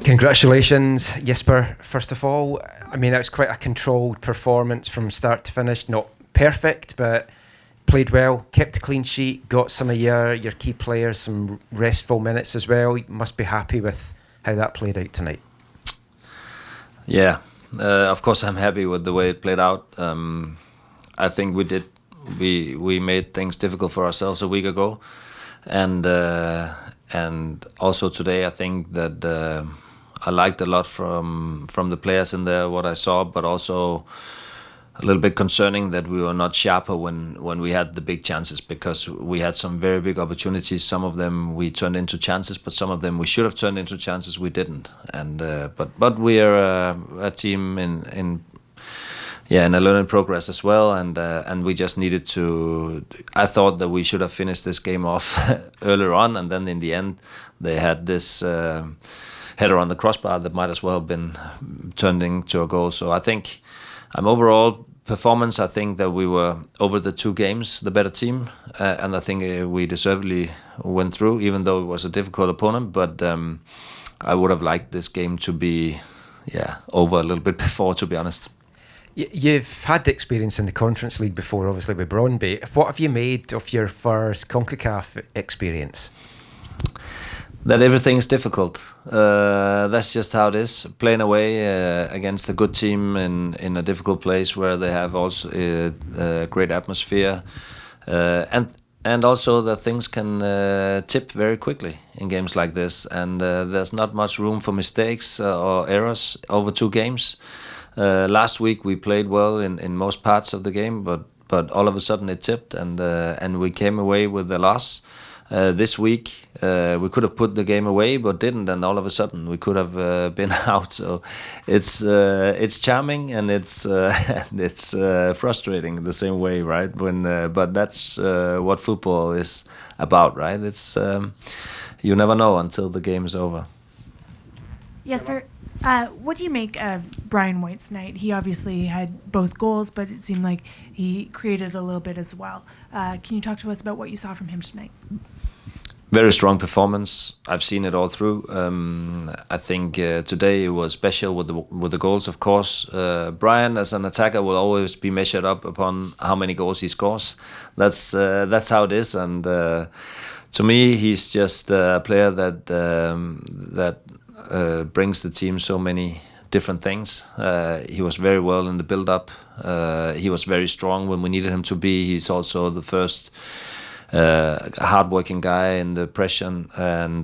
Congratulations, Jesper. First of all, I mean, it was quite a controlled performance from start to finish. Not perfect, but played well, kept a clean sheet, got some of your key players some restful minutes as well. You must be happy with how that played out tonight. Yeah, of course I'm happy with the way it played out. I think we made things difficult for ourselves a week ago, and also today I think that I liked a lot from the players in there what I saw, but also a little bit concerning that we were not sharper when we had the big chances, because we had some very big opportunities. Some of them we turned into chances, but some of them we should have turned into chances. We didn't, and but we are a team in a learning progress as well, and we just needed to. I thought that we should have finished this game off earlier on, and then in the end they had this header on the crossbar that might as well have been turned into a goal. So I think overall performance, I think that we were over the two games the better team, and I think we deservedly went through, even though it was a difficult opponent. But I would have liked this game to be over a little bit before, to be honest. You've had the experience in the Conference League before, obviously with Brøndby. What have you made of your first Concacaf experience? That everything's difficult. That's just how it is. Playing away against a good team in a difficult place where they have also a great atmosphere, and also that things can tip very quickly in games like this. And there's not much room for mistakes or errors over two games. Last week we played well in most parts of the game, but all of a sudden it tipped, and we came away with the loss. This week we could have put the game away but didn't, and all of a sudden we could have been out. So it's charming and it's frustrating the same way, right? But that's what football is about, right? It's you never know until the game is over. Jesper, what do you make of Brian White's night? He obviously had both goals, but it seemed like he created a little bit as well. Can you talk to us about what you saw from him tonight? Very strong performance. I've seen it all through. I think today it was special with the goals, of course. Brian, as an attacker, will always be measured up upon how many goals he scores. That's how it is. And to me, he's just a player that brings the team so many different things. He was very well in the build-up. He was very strong when we needed him to be. He's also the first hard-working guy in the pressure, and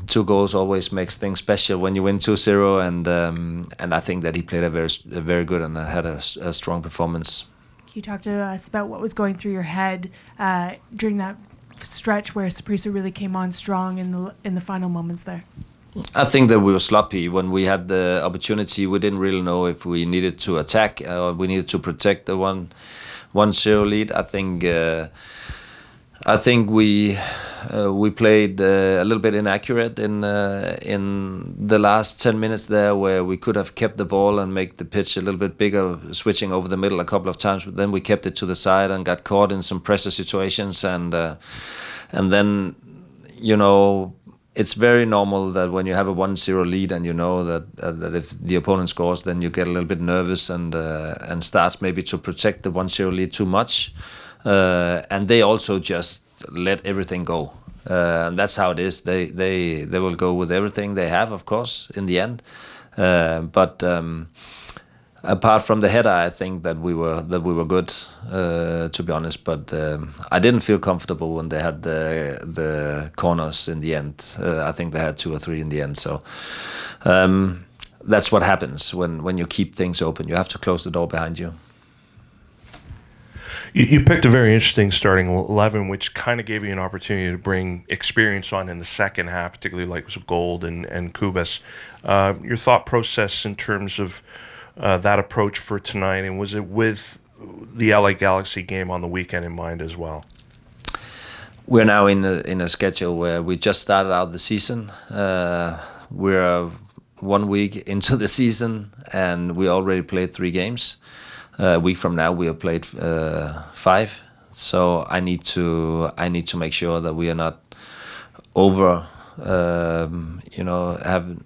two goals always makes things special when you win 2-0, and I think that he played a very good and had a strong performance. Can you talk to us about what was going through your head during that stretch where Saprissa really came on strong in the final moments there? I think that we were sloppy when we had the opportunity. We didn't really know if we needed to attack or we needed to protect the 1-0 lead. I think we played a little bit inaccurate in the last 10 minutes there, where we could have kept the ball and make the pitch a little bit bigger, switching over the middle a couple of times. But then we kept it to the side and got caught in some pressure situations, and then it's very normal that when you have a 1-0 lead and you know that if the opponent scores, then you get a little bit nervous and starts maybe to protect the 1-0 lead too much. And they also just let everything go. And that's how it is. They will go with everything they have, of course, in the end. But apart from the header, I think that we were good, to be honest. But I didn't feel comfortable when they had the corners in the end. I think they had 2 or 3 in the end. So that's what happens when you keep things open. You have to close the door behind you. You picked a very interesting starting 11, which kind of gave you an opportunity to bring experience on in the second half, particularly like Gold and Kubas. Your thought process in terms of that approach for tonight, and was it with the LA Galaxy game on the weekend in mind as well? We're now in a schedule where we just started out the season. We're 1 week into the season, and we already played 3 games. A week from now, we have played 5. So I need to make sure that we are not over have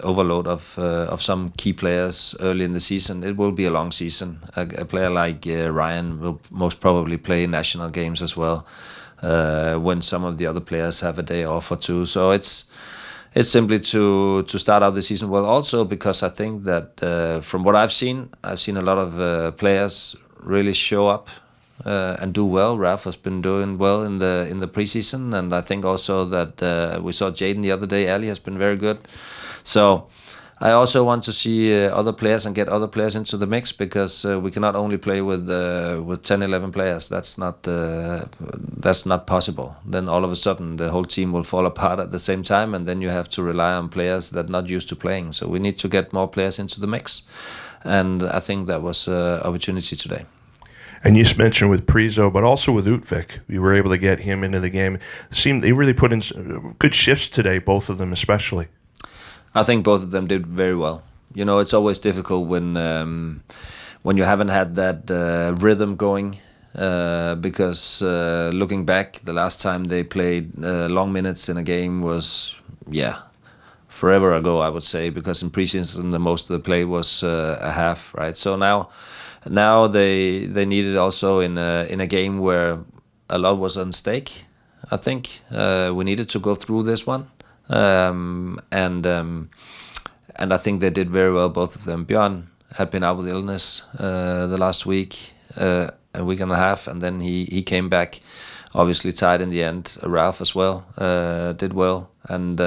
overload of some key players early in the season. It will be a long season. A player like Ryan will most probably play national games as well, when some of the other players have a day off or two. So it's simply to start out the season well. Also because I think that from what I've seen a lot of players really show up and do well. Ralph has been doing well in the preseason, and I think also that we saw Jaden the other day. Ali has been very good. So I also want to see other players and get other players into the mix, because we cannot only play with 10, 11 players. That's not possible. Then all of a sudden the whole team will fall apart at the same time, and then you have to rely on players that are not used to playing. So we need to get more players into the mix, and I think that was an opportunity today. And you mentioned with Prizo, but also with Utvik, you were able to get him into the game. Seemed they really put in good shifts today, both of them especially. I think both of them did very well. It's always difficult when you haven't had that rhythm going, because looking back, the last time they played long minutes in a game was, forever ago, I would say, because in preseason the most of the play was a half, right? So now they needed also in a game where a lot was on stake. I think we needed to go through this one. And I think they did very well, both of them. Björn had been out with illness the last week, a week and a half, and then he came back, obviously tied in the end. Ralph as well did well, and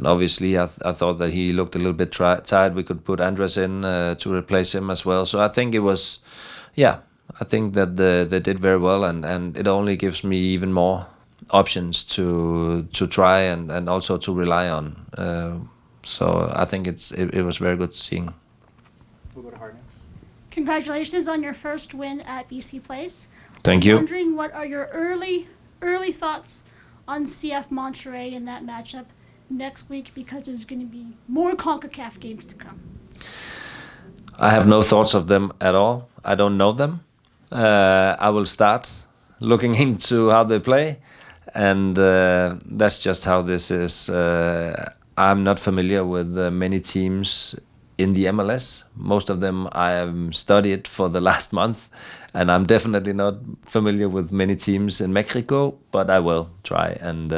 obviously I thought that he looked a little bit tired. We could put Andres in to replace him as well. So I think it was, I think that they did very well, and it only gives me even more options to try and also to rely on. So I think it was very good seeing. We'll go to Hart next. Congratulations on your first win at BC Place. Thank you. I'm wondering, what are your early thoughts on CF Monterrey in that matchup next week, because there's going to be more Concacaf games to come? I have no thoughts of them at all. I don't know them. I will start looking into how they play, and that's just how this is. I'm not familiar with many teams in the MLS. Most of them I have studied for the last month, and I'm definitely not familiar with many teams in Mexico, but I will try and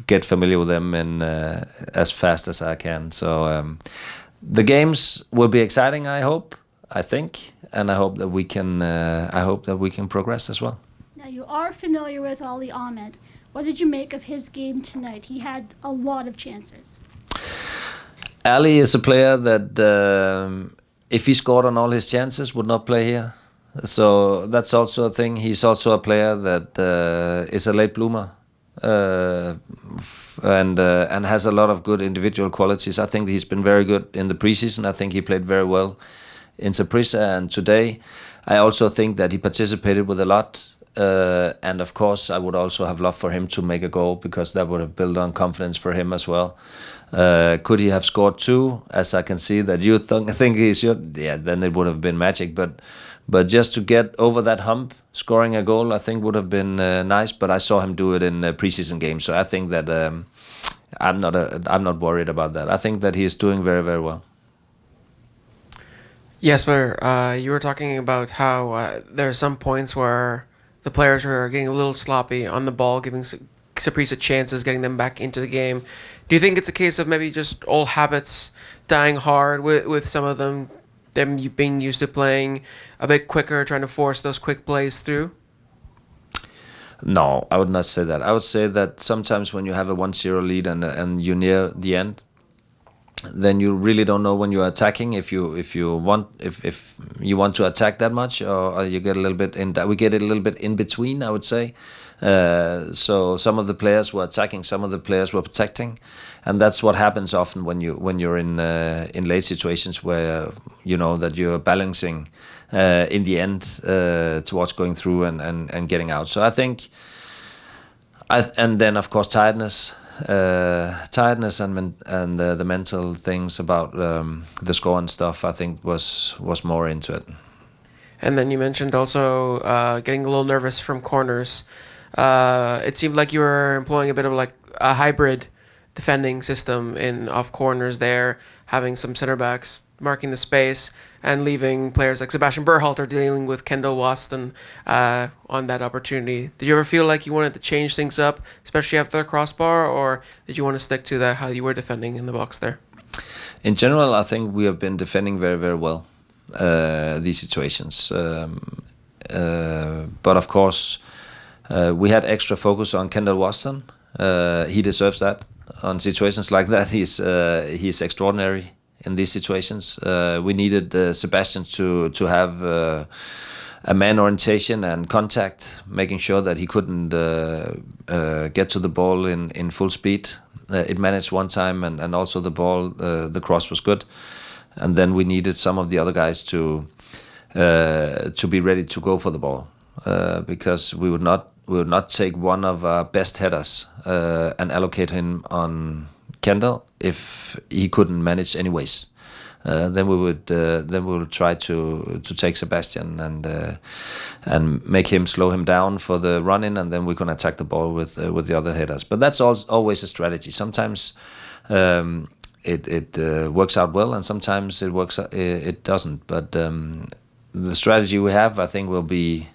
get familiar with them in as fast as I can. So the games will be exciting, I think, and I hope that we can progress as well. Now, you are familiar with Ali Ahmed. What did you make of his game tonight? He had a lot of chances. Ali is a player that, if he scored on all his chances, would not play here. So that's also a thing. He's also a player that is a late bloomer, and has a lot of good individual qualities. I think he's been very good in the preseason. I think he played very well in Saprissa, and today I also think that he participated with a lot. And of course, I would also have loved for him to make a goal, because that would have built on confidence for him as well. Could he have scored 2, as I can see that you think he should? Yeah, then it would have been magic. But just to get over that hump, scoring a goal, I think would have been nice. But I saw him do it in preseason games, so I think that I'm not worried about that. I think that he is doing very, very well. Jesper, you were talking about how there are some points where the players are getting a little sloppy on the ball, giving Saprissa chances, getting them back into the game. Do you think it's a case of maybe just old habits dying hard with some of them being used to playing a bit quicker, trying to force those quick plays through? No, I would not say that. I would say that sometimes when you have a 1-0 lead and you're near the end, then you really don't know when you're attacking, if you want to attack that much, or you get a little bit in that. We get it a little bit in between, I would say. So some of the players were attacking, some of the players were protecting, and that's what happens often when you're in late situations where you know that you're balancing in the end towards going through and getting out. So I think, and then of course tiredness and the mental things about the score and stuff, I think was more into it. And then you mentioned also getting a little nervous from corners. it seemed like you were employing a bit of like a hybrid defending system in off corners there, having some center backs marking the space and leaving players like Sebastian Berhalter dealing with Kendall Waston on that opportunity. Did you ever feel like you wanted to change things up, especially after the crossbar, or did you want to stick to how you were defending in the box there? In general, I think we have been defending very, very well these situations. But of course, we had extra focus on Kendall Waston. He deserves that. On situations like that, he's extraordinary in these situations. We needed Sebastian to have a man orientation and contact, making sure that he couldn't get to the ball in full speed. It managed one time, and also the ball, the cross was good. And then we needed some of the other guys to be ready to go for the ball, because we would not take one of our best headers and allocate him on Kendall if he couldn't manage anyways. Then we would try to take Sebastian and make him slow him down for the run in, and then we can attack the ball with the other headers. But that's always a strategy. Sometimes it works out well, and sometimes it doesn't. But the strategy we have, I think, will be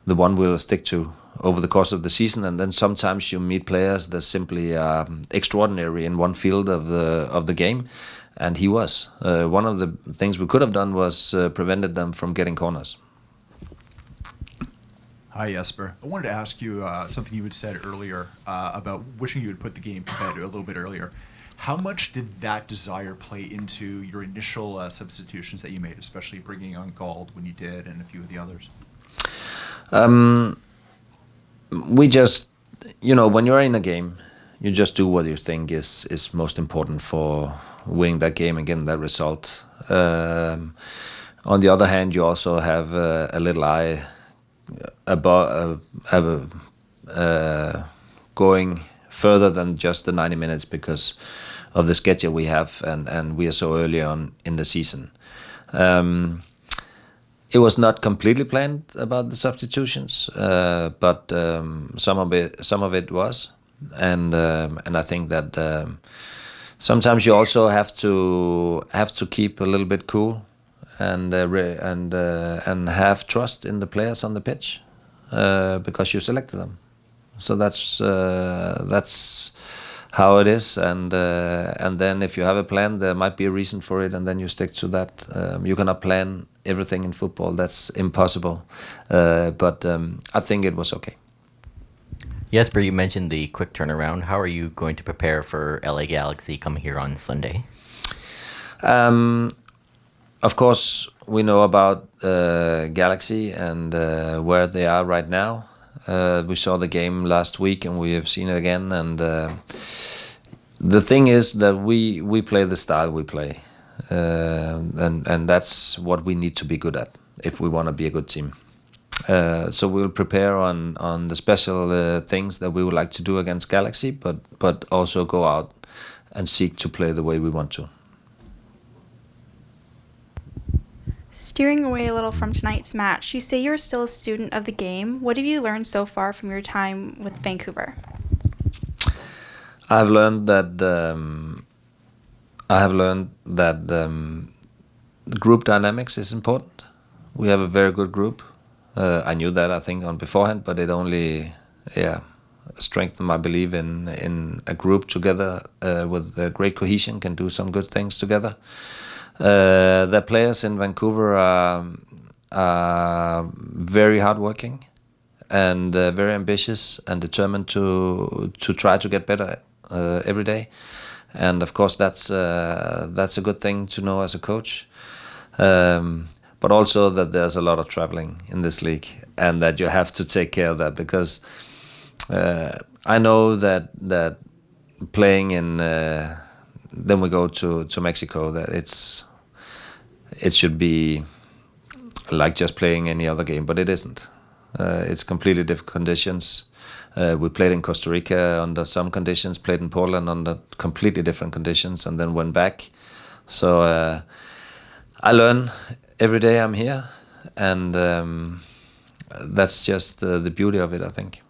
the one we'll stick to over the course of the season. And then sometimes you meet players that simply are extraordinary in one field of the game, and he was. One of the things we could have done was prevented them from getting corners. Hi, Jesper. I wanted to ask you something you had said earlier about wishing you had put the game to bed a little bit earlier. How much did that desire play into your initial substitutions that you made, especially bringing on Gauld when you did, and a few of the others? We just, when you're in a game, you just do what you think is most important for winning that game and getting that result. On the other hand, you also have a little eye about going further than just the 90 minutes because of the schedule we have, and we are so early on in the season. It was not completely planned about the substitutions, but some of it was, and I think that sometimes you also have to keep a little bit cool and have trust in the players on the pitch because you selected them. So that's how it is, and then if you have a plan, there might be a reason for it, and then you stick to that. You cannot plan everything in football; that's impossible. But I think it was okay. Jesper, you mentioned the quick turnaround. How are you going to prepare for LA Galaxy coming here on Sunday? Of course, we know about Galaxy and where they are right now. We saw the game last week, and we have seen it again. And the thing is that we play the style we play, and that's what we need to be good at if we want to be a good team. So we'll prepare on the special things that we would like to do against Galaxy, but also go out and seek to play the way we want to. Steering away a little from tonight's match, you say you're still a student of the game. What have you learned so far from your time with Vancouver? I've learned that group dynamics is important. We have a very good group. I knew that, I think, on beforehand, but it only strengthened my belief in a group together with great cohesion can do some good things together. The players in Vancouver are very hardworking and very ambitious and determined to try to get better every day. And of course, that's a good thing to know as a coach. But also that there's a lot of traveling in this league, and that you have to take care of that, because I know that playing in then we go to Mexico, that it should be like just playing any other game, but it isn't. It's completely different conditions. We played in Costa Rica under some conditions, played in Portland under completely different conditions, and then went back. So I learn every day I'm here, and that's just the beauty of it, I think.